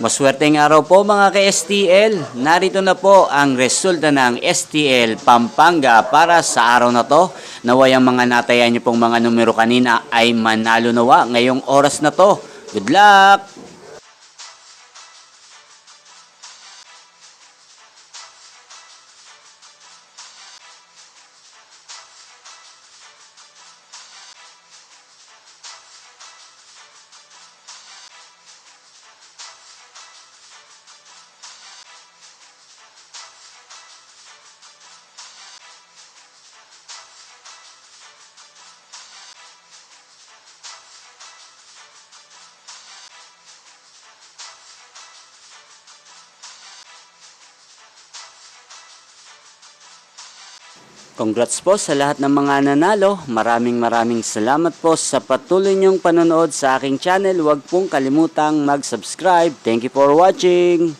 Maswerteng araw po mga ka-STL. Narito na po ang resulta ng STL Pampanga para sa araw na to. Naway ang mga natayan niyo pong mga numero kanina ay manalo nawa ngayong oras na to. Good luck! Congrats po sa lahat ng mga nanalo. Maraming salamat po sa patuloy niyong panonood sa aking channel. Huwag pong kalimutang mag-subscribe. Thank you for watching.